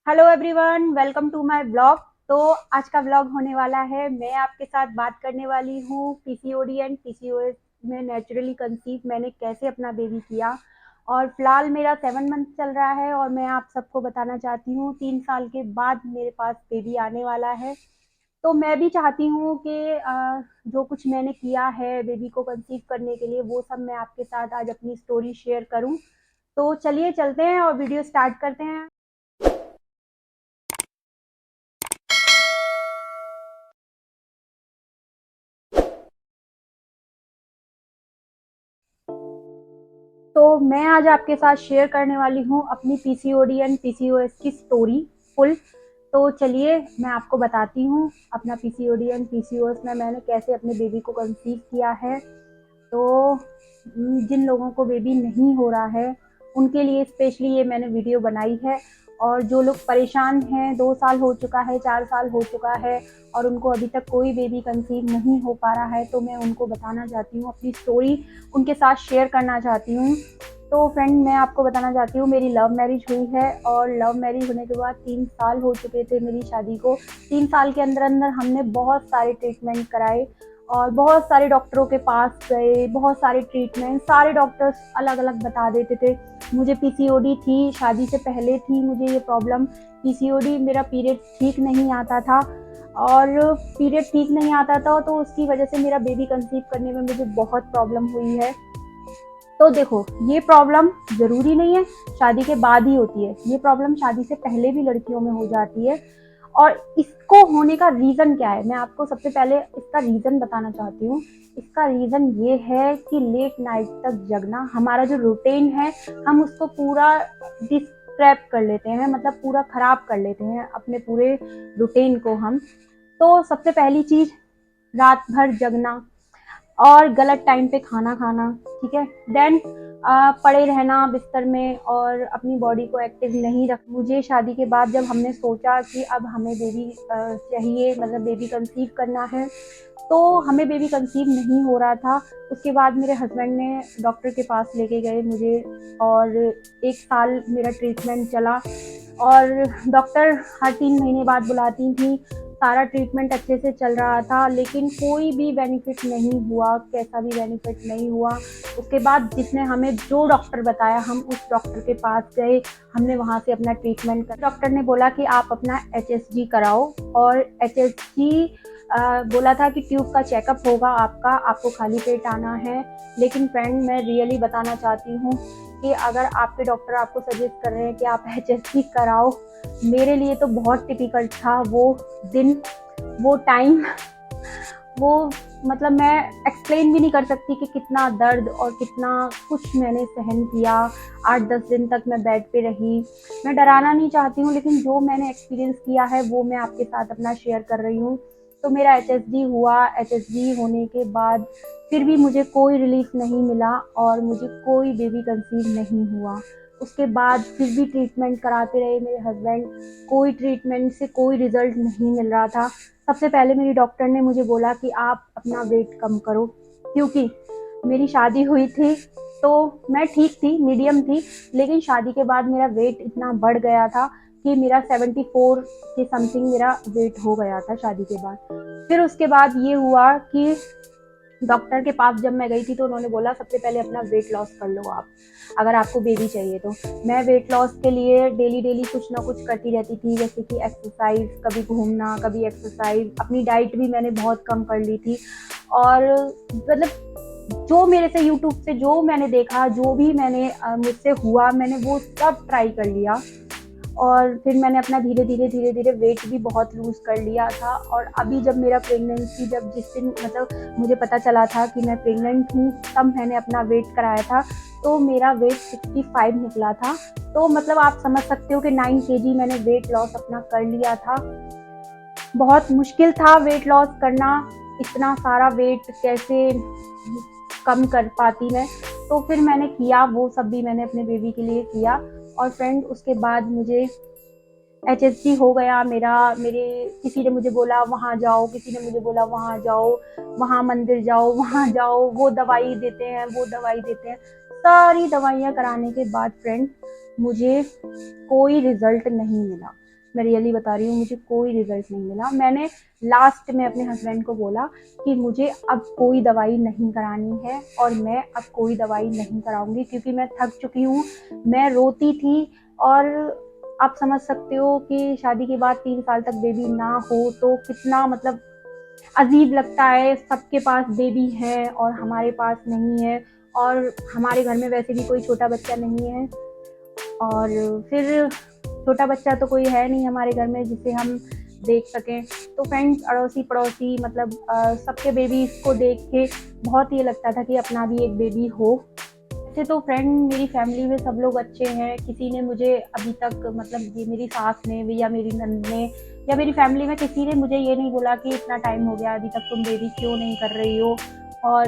Hello everyone, welcome to my blog. तो आज का ब्लॉग होने वाला है, मैं आपके साथ बात करने वाली हूँ पीसीओडी एंड पीसीओएस में नेचुरली कंसीव मैंने कैसे अपना बेबी किया। और फिलहाल मेरा 7 मंथ चल रहा है और मैं आप सबको बताना चाहती हूँ 3 साल के बाद मेरे पास बेबी आने वाला है। तो मैं भी चाहती हूँ कि जो कुछ मैंने किया है बेबी को कंसीव करने के लिए वो सब मैं आपके साथ आज अपनी स्टोरी शेयर करूँ। तो चलिए चलते हैं और वीडियो स्टार्ट करते हैं। तो मैं आज आपके साथ शेयर करने वाली हूँ अपनी पीसीओडी एंड पीसीओएस की स्टोरी फुल। तो चलिए मैं आपको बताती हूँ अपना पीसीओडी एंड पीसीओएस में मैंने कैसे अपने बेबी को कंसीव किया है। तो जिन लोगों को बेबी नहीं हो रहा है उनके लिए स्पेशली ये मैंने वीडियो बनाई है। और जो लोग परेशान हैं, 2 साल हो चुका है, 4 साल हो चुका है और उनको अभी तक कोई बेबी कंसीव नहीं हो पा रहा है, तो मैं उनको बताना चाहती हूँ, अपनी स्टोरी उनके साथ शेयर करना चाहती हूँ। तो फ्रेंड, मैं आपको बताना चाहती हूँ मेरी लव मैरिज हुई है और लव मैरिज होने के बाद 3 साल हो चुके थे मेरी शादी को। 3 साल के अंदर अंदर हमने बहुत सारे ट्रीटमेंट कराए और बहुत सारे डॉक्टरों के पास गए, बहुत सारे ट्रीटमेंट, सारे डॉक्टर्स अलग अलग बता देते थे। मुझे पीसीओडी थी, शादी से पहले थी मुझे ये प्रॉब्लम पीसीओडी। मेरा पीरियड ठीक नहीं आता था और पीरियड ठीक नहीं आता था तो उसकी वजह से मेरा बेबी कंसीव करने में मुझे बहुत प्रॉब्लम हुई है। तो देखो, ये प्रॉब्लम ज़रूरी नहीं है शादी के बाद ही होती है, ये प्रॉब्लम शादी से पहले भी लड़कियों में हो जाती है। और इसको होने का रीज़न क्या है, मैं आपको सबसे पहले इसका रीज़न बताना चाहती हूँ। इसका रीज़न ये है कि लेट नाइट तक जगना, हमारा जो रूटीन है हम उसको पूरा डिस्ट्रैप कर लेते हैं, मतलब पूरा ख़राब कर लेते हैं अपने पूरे रूटीन को हम। तो सबसे पहली चीज़, रात भर जगना और गलत टाइम पे खाना खाना, ठीक है। देन पड़े रहना बिस्तर में और अपनी बॉडी को एक्टिव नहीं रख। मुझे शादी के बाद जब हमने सोचा कि अब हमें बेबी चाहिए, मतलब बेबी कंसीव करना है, तो हमें बेबी कंसीव नहीं हो रहा था। उसके बाद मेरे हस्बैंड ने डॉक्टर के पास लेके गए मुझे और 1 साल मेरा ट्रीटमेंट चला। और डॉक्टर हर 3 महीने बाद बुलाती थी, सारा ट्रीटमेंट अच्छे से चल रहा था लेकिन कोई भी बेनिफिट नहीं हुआ, कैसा भी बेनिफिट नहीं हुआ। उसके बाद जिसने हमें जो डॉक्टर बताया हम उस डॉक्टर के पास गए, हमने वहाँ से अपना ट्रीटमेंट कर। डॉक्टर ने बोला कि आप अपना एचएसजी कराओ और एचएसजी बोला था कि ट्यूब का चेकअप होगा आपका, आपको खाली पेट आना है। लेकिन फ्रेंड, मैं रियली बताना चाहती हूँ कि अगर आपके डॉक्टर आपको सजेस्ट कर रहे हैं कि आप एचएसजी कराओ, मेरे लिए तो बहुत टिपिकल था वो दिन, वो टाइम, वो मतलब मैं एक्सप्लेन भी नहीं कर सकती कि कितना दर्द और कितना कुछ मैंने सहन किया। 8-10 दिन तक मैं बेड पे रही। मैं डराना नहीं चाहती हूँ लेकिन जो मैंने एक्सपीरियंस किया है वो मैं आपके साथ अपना शेयर कर रही हूँ। तो मेरा एचएसजी हुआ, एचएसजी होने के बाद फिर भी मुझे कोई रिलीफ नहीं मिला और मुझे कोई बेबी कंसीव नहीं हुआ। उसके बाद फिर भी ट्रीटमेंट कराते रहे मेरे हस्बैंड, कोई ट्रीटमेंट से कोई रिजल्ट नहीं मिल रहा था। सबसे पहले मेरी डॉक्टर ने मुझे बोला कि आप अपना वेट कम करो, क्योंकि मेरी शादी हुई थी तो मैं ठीक थी, मीडियम थी, लेकिन शादी के बाद मेरा वेट इतना बढ़ गया था कि मेरा 74 के समथिंग मेरा वेट हो गया था शादी के बाद। फिर उसके बाद ये हुआ कि डॉक्टर के पास जब मैं गई थी तो उन्होंने बोला सबसे पहले अपना वेट लॉस कर लो आप, अगर आपको बेबी चाहिए तो। मैं वेट लॉस के लिए डेली डेली कुछ ना कुछ करती रहती थी, जैसे कि एक्सरसाइज, कभी घूमना कभी एक्सरसाइज। अपनी डाइट भी मैंने बहुत कम कर ली थी और मतलब जो मेरे से यूट्यूब से जो मैंने देखा, जो भी मैंने मुझसे हुआ, मैंने वो सब ट्राई कर लिया। और फिर मैंने अपना धीरे धीरे धीरे धीरे वेट भी बहुत लूज़ कर लिया था। और अभी जब मेरा प्रेगनेंसी, जब जिस दिन मतलब मुझे पता चला था कि मैं प्रेग्नेंट हूँ, तब मैंने अपना वेट कराया था तो मेरा वेट 65 निकला था। तो मतलब आप समझ सकते हो कि 9 kg मैंने वेट लॉस अपना कर लिया था। बहुत मुश्किल था वेट लॉस करना, इतना सारा वेट कैसे कम कर पाती मैं। तो फिर मैंने किया, वो सब भी मैंने अपने बेबी के लिए किया। और फ्रेंड, उसके बाद मुझे एचएसजी हो गया मेरा। मेरे किसी ने मुझे बोला वहाँ जाओ, किसी ने मुझे बोला वहाँ जाओ, वहाँ मंदिर जाओ, वहाँ जाओ, वो दवाई देते हैं, वो दवाई देते हैं। सारी दवाइयाँ कराने के बाद फ्रेंड, मुझे कोई रिजल्ट नहीं मिला। मैं रियली बता रही हूँ, मुझे कोई रिजल्ट नहीं मिला। मैंने लास्ट में अपने हस्बैंड को बोला कि मुझे अब कोई दवाई नहीं करानी है और मैं अब कोई दवाई नहीं कराऊंगी, क्योंकि मैं थक चुकी हूँ। मैं रोती थी और आप समझ सकते हो कि शादी के बाद 3 साल तक बेबी ना हो तो कितना मतलब अजीब लगता है। सबके पास बेबी है और हमारे पास नहीं है, और हमारे घर में वैसे भी कोई छोटा बच्चा नहीं है, और फिर छोटा बच्चा तो कोई है नहीं हमारे घर में जिसे हम देख सकें। तो फ्रेंड्स, अड़ोसी पड़ोसी मतलब सबके बेबीज़ को देख के बहुत ये लगता था कि अपना भी एक बेबी हो। वैसे तो फ्रेंड मेरी फैमिली में सब लोग अच्छे हैं, किसी ने मुझे अभी तक मतलब ये मेरी सास ने या मेरी नंद ने या मेरी फैमिली में किसी ने मुझे ये नहीं बोला कि इतना टाइम हो गया अभी तक तुम बेबी क्यों नहीं कर रही हो और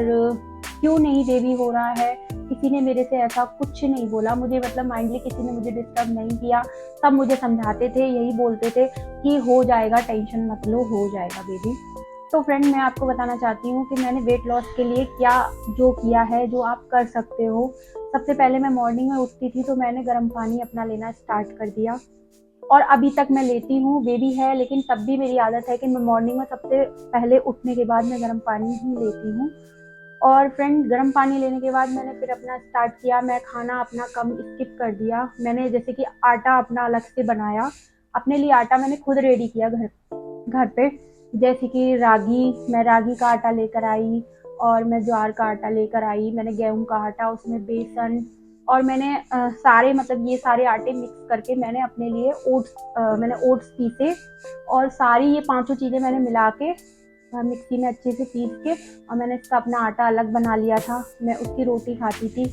क्यों नहीं बेबी हो रहा है। किसी ने मेरे से ऐसा कुछ नहीं बोला, मुझे मतलब माइंडली किसी ने मुझे डिस्टर्ब नहीं किया। सब मुझे समझाते थे, यही बोलते थे कि हो जाएगा, टेंशन मत लो, हो जाएगा बेबी। तो फ्रेंड मैं आपको बताना चाहती हूँ कि मैंने वेट लॉस के लिए क्या जो किया है, जो आप कर सकते हो। सबसे पहले मैं मॉर्निंग में उठती थी तो मैंने गर्म पानी अपना लेना स्टार्ट कर दिया, और अभी तक मैं लेती हूँ। बेबी है लेकिन तब भी मेरी आदत है कि मैं मॉर्निंग में सबसे पहले उठने के बाद मैं गर्म पानी ही लेती हूँ। और फ्रेंड गर्म पानी लेने के बाद मैंने फिर अपना स्टार्ट किया, मैं खाना अपना कम स्किप कर दिया। मैंने जैसे कि आटा अपना अलग से बनाया, अपने लिए आटा मैंने खुद रेडी किया घर घर पे। जैसे कि मैं रागी का आटा लेकर आई, और मैं ज्वार का आटा लेकर आई, मैंने गेहूं का आटा, उसमें बेसन, और मैंने सारे मतलब ये सारे आटे मिक्स करके मैंने अपने लिए ओट्स पीसे, और सारी ये पांचों चीज़ें मैंने मिला के मिक्सी में अच्छे से पीस के, और मैंने इसका अपना आटा अलग बना लिया था। मैं उसकी रोटी खाती थी।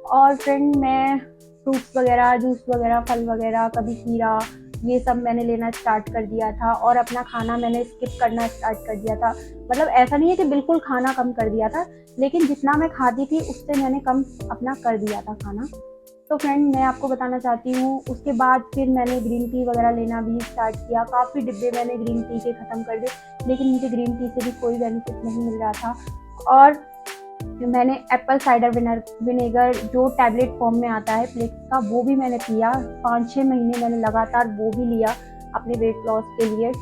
और फ्रेंड मैं फ्रूट्स वगैरह, जूस वगैरह, फल वगैरह, कभी खीरा, ये सब मैंने लेना स्टार्ट कर दिया था, और अपना खाना मैंने स्किप करना स्टार्ट कर दिया था। मतलब ऐसा नहीं है कि बिल्कुल खाना कम कर दिया था, लेकिन जितना मैं खाती थी उससे मैंने कम अपना कर दिया था खाना। तो फ्रेंड मैं आपको बताना चाहती हूँ, उसके बाद फिर मैंने ग्रीन टी वगैरह लेना भी स्टार्ट किया। काफ़ी डिब्बे मैंने ग्रीन टी के ख़त्म कर दिए, लेकिन मुझे ग्रीन टी से भी कोई बेनिफिट नहीं मिल रहा था। और मैंने एप्पल साइडर विनेगर जो टैबलेट फॉर्म में आता है फ्लेक्स का, वो भी मैंने पिया। 5-6 महीने मैंने लगातार वो भी लिया अपने वेट लॉस के लिए।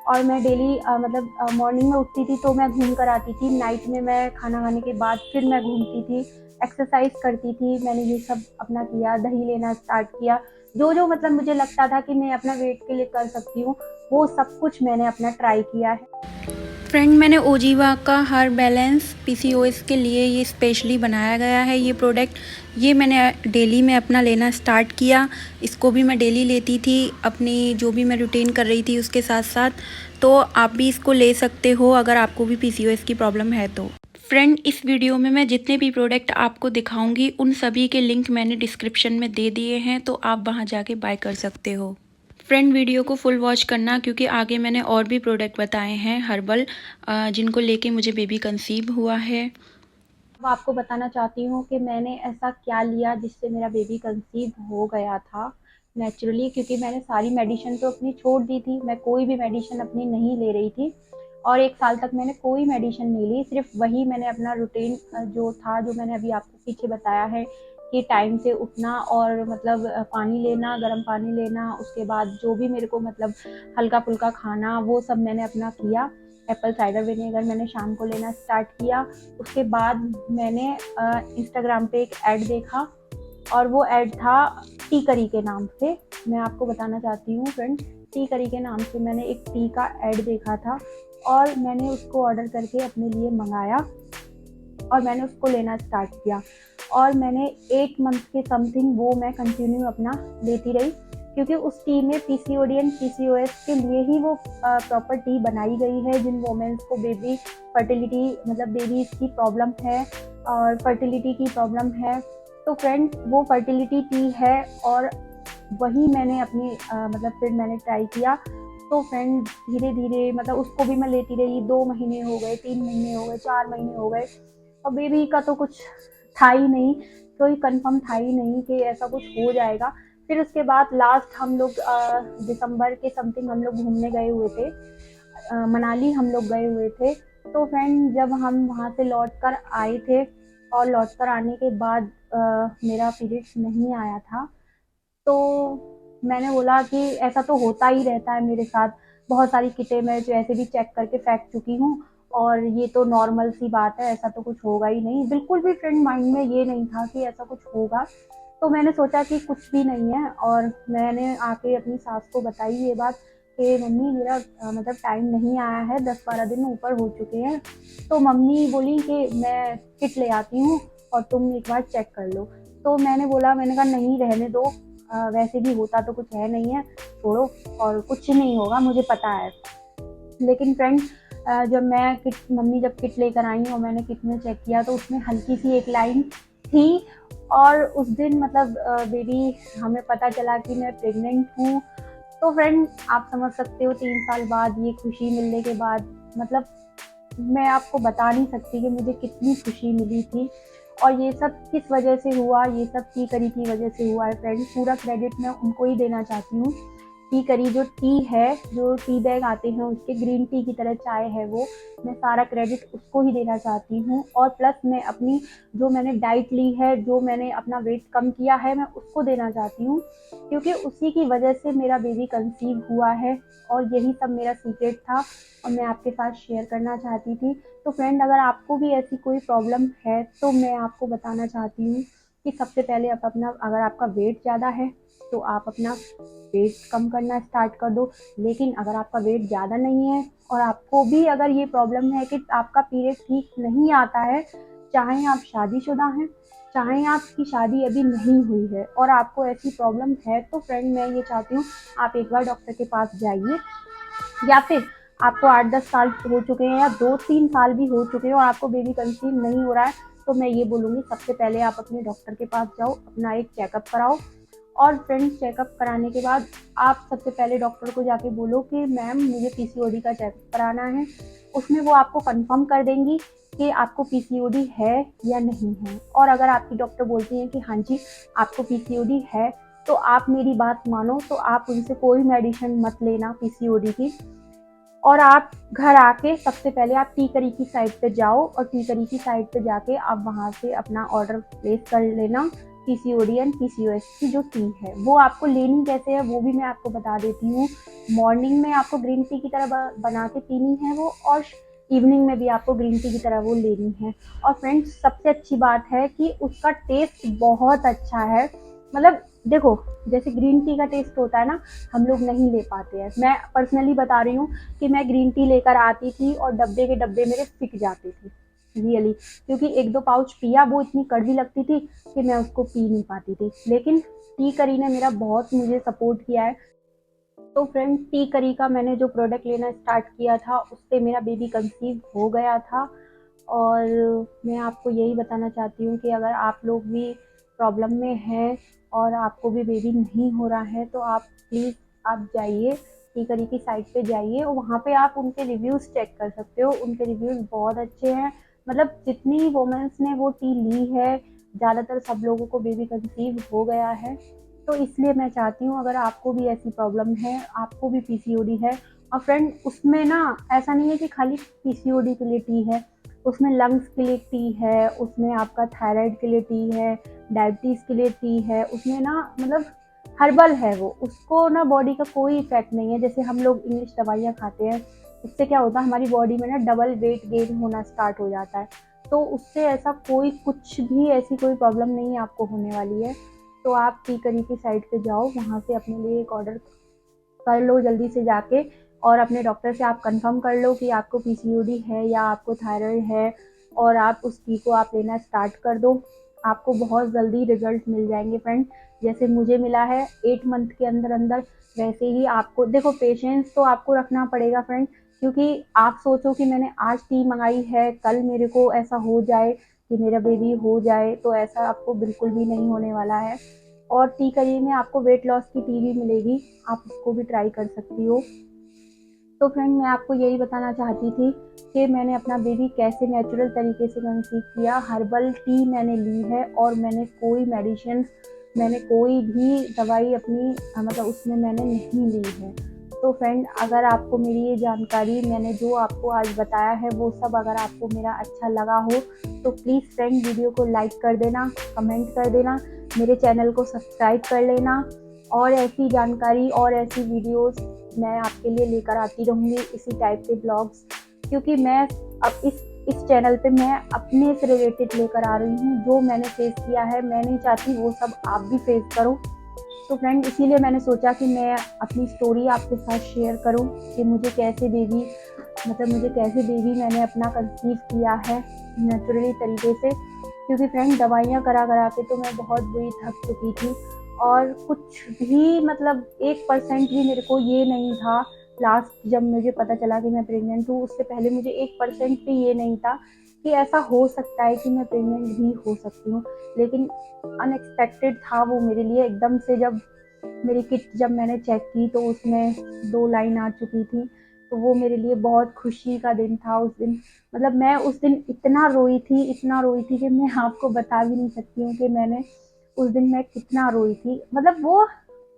और मैं डेली मतलब मॉर्निंग में उठती थी तो मैं घूम कर आती थी, नाइट में मैं खाना खाने के बाद फिर मैं घूमती थी, एक्सरसाइज करती थी। मैंने ये सब अपना किया, दही लेना स्टार्ट किया। जो जो मतलब मुझे लगता था कि मैं अपना वेट के लिए कर सकती हूँ, वो सब कुछ मैंने अपना ट्राई किया है। फ्रेंड मैंने ओजीवा का हर बैलेंस पीसीओएस के लिए ये स्पेशली बनाया गया है ये प्रोडक्ट। ये मैंने डेली में अपना लेना स्टार्ट किया। इसको भी मैं डेली लेती थी अपनी जो भी मैं रूटीन कर रही थी उसके साथ साथ। तो आप भी इसको ले सकते हो अगर आपको भी पीसीओएस की प्रॉब्लम है तो। फ्रेंड इस वीडियो में मैं जितने भी प्रोडक्ट आपको दिखाऊंगी उन सभी के लिंक मैंने डिस्क्रिप्शन में दे दिए हैं, तो आप वहाँ जाके बाय कर सकते हो। फ्रेंड वीडियो को फुल वॉच करना क्योंकि आगे मैंने और भी प्रोडक्ट बताए हैं हर्बल, जिनको लेके मुझे बेबी कंसीव हुआ है। अब आपको बताना चाहती हूँ कि मैंने ऐसा क्या लिया जिससे मेरा बेबी कंसीव हो गया था नेचुरली, क्योंकि मैंने सारी मेडिसिन तो अपनी छोड़ दी थी, मैं कोई भी मेडिसिन अपनी नहीं ले रही थी, और 1 साल तक मैंने कोई मेडिसिन नहीं ली। सिर्फ वही मैंने अपना रूटीन जो था, जो मैंने अभी आपको पीछे बताया है कि टाइम से उठना और मतलब पानी लेना, गर्म पानी लेना, उसके बाद जो भी मेरे को मतलब हल्का फुल्का खाना, वो सब मैंने अपना किया। एप्पल साइडर विनेगर मैंने शाम को लेना स्टार्ट किया। उसके बाद मैंने इंस्टाग्राम पे एक ऐड देखा, और वो ऐड था टी करी के नाम से। मैं आपको बताना चाहती हूँ फ्रेंड, टी करी के नाम से मैंने एक टी का ऐड देखा था, और मैंने उसको ऑर्डर करके अपने लिए मंगाया, और मैंने उसको लेना स्टार्ट किया। और मैंने 8 मंथ के समथिंग वो मैं कंटिन्यू अपना लेती रही, क्योंकि उस टी में पीसीओडी एंड पीसीओएस के लिए ही वो प्रॉपर टी बनाई गई है, जिन वोमेंस को बेबी फर्टिलिटी मतलब बेबी की प्रॉब्लम है और फर्टिलिटी की प्रॉब्लम है। तो फ्रेंड्स वो फर्टिलिटी टी है, और वही मैंने अपनी मतलब फिर मैंने ट्राई किया। तो फ्रेंड धीरे धीरे मतलब उसको भी मैं लेती रही, 2 महीने हो गए, 3 महीने हो गए, 4 महीने हो गए, और बेबी का तो कुछ था ही नहीं, कोई कंफर्म था ही नहीं कि ऐसा कुछ हो जाएगा। फिर उसके बाद लास्ट हम लोग दिसंबर के समथिंग हम लोग घूमने गए हुए थे, मनाली हम लोग गए हुए थे। तो फ्रेंड जब हम वहाँ से लौट कर आए थे, और लौट कर आने के बाद मेरा पीरियड्स नहीं आया था, तो मैंने बोला कि ऐसा तो होता ही रहता है मेरे साथ, बहुत सारी किटें मैं जो ऐसे भी चेक करके फेंक चुकी हूँ और ये तो नॉर्मल सी बात है, ऐसा तो कुछ होगा ही नहीं। बिल्कुल भी फ्रेंड माइंड में ये नहीं था कि ऐसा कुछ होगा। तो मैंने सोचा कि कुछ भी नहीं है और मैंने आके अपनी सास को बताई ये बात कि मम्मी मेरा मतलब टाइम नहीं आया है, 10-12 दिन ऊपर हो चुके हैं। तो मम्मी बोली कि मैं किट ले आती हूँ और तुम एक बार चेक कर लो। तो मैंने कहा नहीं रहने दो, वैसे भी होता तो कुछ है नहीं है, छोड़ो और कुछ नहीं होगा, मुझे पता है। लेकिन फ्रेंड जब मैं किट मम्मी जब किट लेकर आई और मैंने किट में चेक किया तो उसमें हल्की सी एक लाइन थी और उस दिन मतलब बेबी हमें पता चला कि मैं प्रेग्नेंट हूँ। तो फ्रेंड आप समझ सकते हो 3 साल बाद ये खुशी मिलने के बाद मतलब मैं आपको बता नहीं सकती कि मुझे कितनी खुशी मिली थी। और ये सब किस वजह से हुआ, ये सब टी करी की वजह से हुआ है फ्रेंड। पूरा क्रेडिट मैं उनको ही देना चाहती हूँ। टी करी जो टी है, जो टी बैग आते हैं उसके ग्रीन टी की तरह चाय है वो, मैं सारा क्रेडिट उसको ही देना चाहती हूँ। और प्लस मैं अपनी जो मैंने डाइट ली है, जो मैंने अपना वेट कम किया है, मैं उसको देना चाहती हूँ क्योंकि उसी की वजह से मेरा बेबी कंसीव हुआ है और यही सब मेरा सीक्रेट था और मैं आपके साथ शेयर करना चाहती थी। तो फ्रेंड अगर आपको भी ऐसी कोई प्रॉब्लम है तो मैं आपको बताना चाहती हूँ कि सबसे पहले आप अपना, अगर आपका वेट ज़्यादा है तो आप अपना वेट कम करना स्टार्ट कर दो। लेकिन अगर आपका वेट ज़्यादा नहीं है और आपको भी अगर ये प्रॉब्लम है कि आपका पीरियड ठीक नहीं आता है, चाहे आप शादीशुदा हैं, चाहे आपकी शादी अभी नहीं हुई है और आपको ऐसी प्रॉब्लम है, तो फ्रेंड मैं ये चाहती हूँ आप एक बार डॉक्टर के पास जाइए। या फिर आपको 8-10 साल हो चुके हैं या 2-3 साल भी हो चुके हैं और आपको बेबी कंसीव नहीं हो रहा है, तो मैं ये बोलूँगी सबसे पहले आप अपने डॉक्टर के पास जाओ, अपना एक चेकअप कराओ। और फ्रेंड्स चेकअप कराने के बाद आप सबसे पहले डॉक्टर को जाके बोलो कि मैम मुझे पीसीओडी का चेकअप कराना है। उसमें वो आपको कंफर्म कर देंगी कि आपको पीसीओडी है या नहीं है। और अगर आपकी डॉक्टर बोलती हैं कि हाँ जी आपको पीसीओडी है, तो आप मेरी बात मानो, तो आप उनसे कोई मेडिसिन मत लेना पीसीओडी की। और आप घर आके सबसे पहले आप टी करी की साइट पे जाओ और टी करी की साइट पे जाके आप वहाँ से अपना ऑर्डर प्लेस कर लेना। पीसीओडी एंड पीसीओएस की जो टी है वो आपको लेनी कैसे है वो भी मैं आपको बता देती हूँ। मॉर्निंग में आपको ग्रीन टी की तरह बना के पीनी है वो, और इवनिंग में भी आपको ग्रीन टी की तरह वो लेनी है। और फ्रेंड्स सबसे अच्छी बात है कि उसका टेस्ट बहुत अच्छा है। मतलब देखो, जैसे ग्रीन टी का टेस्ट होता है ना, हम लोग नहीं ले पाते हैं। मैं पर्सनली बता रही हूँ कि मैं ग्रीन टी लेकर आती थी और डब्बे के डब्बे मेरे सिक जाते थे रियली, क्योंकि 1-2 पाउच पिया वो इतनी कड़वी लगती थी कि मैं उसको पी नहीं पाती थी। लेकिन टी करी ने मेरा बहुत मुझे सपोर्ट किया है। तो फ्रेंड्स टी करी का मैंने जो प्रोडक्ट लेना स्टार्ट किया था उससे मेरा बेबी कंसीव हो गया था। और मैं आपको यही बताना चाहती हूँ कि अगर आप लोग भी प्रॉब्लम में हैं और आपको भी बेबी नहीं हो रहा है तो आप प्लीज़ आप जाइए टी करी की साइट पे जाइए और वहाँ पे आप उनके रिव्यूज़ चेक कर सकते हो। उनके रिव्यूज़ बहुत अच्छे हैं। मतलब जितनी वोमेंस ने वो टी ली है, ज़्यादातर सब लोगों को बेबी कंसीव हो गया है। तो इसलिए मैं चाहती हूँ अगर आपको भी ऐसी प्रॉब्लम है, आपको भी पीसीओडी है, और फ्रेंड उसमें ना ऐसा नहीं है कि खाली पीसीओडी के लिए टी है, उसमें लंग्स के लिए टी है, उसमें आपका थायराइड के लिए टी है, डायबिटीज़ के लिए टी है, उसमें ना मतलब हर्बल है वो, उसको ना बॉडी का कोई इफेक्ट नहीं है। जैसे हम लोग इंग्लिश दवाइयाँ खाते हैं, उससे क्या होता है हमारी बॉडी में ना डबल वेट गेन होना स्टार्ट हो जाता है। तो उससे ऐसा कोई कुछ भी ऐसी कोई प्रॉब्लम नहीं आपको होने वाली है। तो आप टी करी की साइट पे जाओ, वहाँ से अपने लिए एक ऑर्डर कर लो जल्दी से जाके और अपने डॉक्टर से आप कंफर्म कर लो कि आपको पीसीओडी है या आपको थायराइड है और आप उस टी को आप लेना स्टार्ट कर दो। आपको बहुत जल्दी रिजल्ट मिल जाएंगे फ्रेंड। जैसे मुझे मिला है 8 मंथ के अंदर अंदर, वैसे ही आपको देखो पेशेंस तो आपको रखना पड़ेगा फ्रेंड, क्योंकि आप सोचो कि मैंने आज टी मंगाई है, कल मेरे को ऐसा हो जाए कि मेरा बेबी हो जाए, तो ऐसा आपको बिल्कुल भी नहीं होने वाला है। और टी करी में आपको वेट लॉस की टी भी मिलेगी, आप उसको भी ट्राई कर सकती हो। तो फ्रेंड मैं आपको यही बताना चाहती थी कि मैंने अपना बेबी कैसे नेचुरल तरीके से कंसीव किया। हर्बल टी मैंने ली है और मैंने कोई मेडिसिन, मैंने कोई भी दवाई अपनी मतलब उसमें मैंने नहीं ली है। तो फ्रेंड अगर आपको मेरी ये जानकारी मैंने जो आपको आज बताया है वो सब अगर आपको मेरा अच्छा लगा हो तो प्लीज़ फ्रेंड वीडियो को लाइक कर देना, कमेंट कर देना, मेरे चैनल को सब्सक्राइब कर लेना और ऐसी जानकारी और ऐसी वीडियोस मैं आपके लिए लेकर आती रहूँगी, इसी टाइप के ब्लॉग्स, क्योंकि मैं अब इस चैनल पे मैं अपने से रिलेटेड लेकर आ रही हूँ। जो मैंने फेस किया है, मैं नहीं चाहती वो सब आप भी फेस करो। तो फ्रेंड, इसीलिए मैंने सोचा कि मैं अपनी स्टोरी आपके साथ शेयर करूं कि मुझे कैसे बेबी मैंने अपना कंसीव किया है नेचुरली तरीके से। क्योंकि फ्रेंड, दवाइयाँ करा करा के तो मैं बहुत बुरी थक चुकी थी, और कुछ भी 1% भी मेरे को ये नहीं था। लास्ट जब मुझे पता चला कि मैं प्रेग्नेंट हूँ, उससे पहले मुझे 1% भी ये नहीं था कि ऐसा हो सकता है कि मैं प्रेग्नेंट भी हो सकती हूँ। लेकिन अनएक्सपेक्टेड था वो मेरे लिए। एकदम से जब मेरी किट जब मैंने चेक की तो उसमें 2 लाइन आ चुकी थी, तो वो मेरे लिए बहुत खुशी का दिन था उस दिन। मैं उस दिन इतना रोई थी कि मैं आपको बता भी नहीं सकती हूँ कि उस दिन मैं कितना रोई थी। वो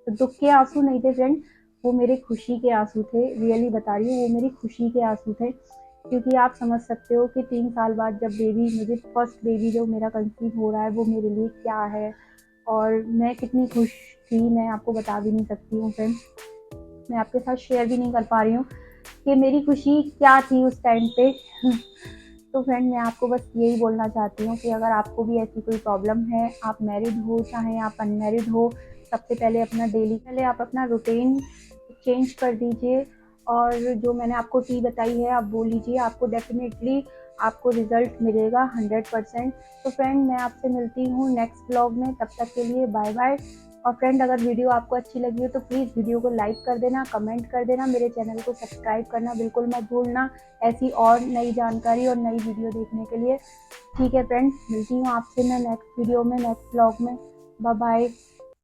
दुख के आंसू नहीं थे फ्रेंड, वो मेरे खुशी के आंसू थे। रियली बता रही हूँ, वो मेरी खुशी के आंसू थे। क्योंकि आप समझ सकते हो कि 3 साल बाद जब मुझे फर्स्ट बेबी जो मेरा कंसीव हो रहा है, वो मेरे लिए क्या है और मैं कितनी खुश थी, मैं आपको बता भी नहीं सकती हूँ फ्रेंड। मैं आपके साथ शेयर भी नहीं कर पा रही हूँ कि मेरी खुशी क्या थी उस टाइम पे। तो फ्रेंड, मैं आपको बस यही बोलना चाहती हूँ कि अगर आपको भी ऐसी कोई प्रॉब्लम है, आप मैरिड हो चाहे आप अनमैरिड हो, सबसे पहले आप अपना रूटीन चेंज कर दीजिए, और जो मैंने आपको टी बताई है आप वो लीजिए। आपको डेफिनेटली आपको रिजल्ट मिलेगा 100%। तो फ्रेंड, मैं आपसे मिलती हूँ नेक्स्ट ब्लॉग में, तब तक के लिए बाय बाय। और फ्रेंड, अगर वीडियो आपको अच्छी लगी हो तो प्लीज़ वीडियो को लाइक कर देना, कमेंट कर देना, मेरे चैनल को सब्सक्राइब करना बिल्कुल मत भूलना, ऐसी और नई जानकारी और नई वीडियो देखने के लिए। ठीक है फ्रेंड्स, मिलती हूँ आपसे मैं नेक्स्ट वीडियो में, नेक्स्ट ब्लॉग में। Bye bye.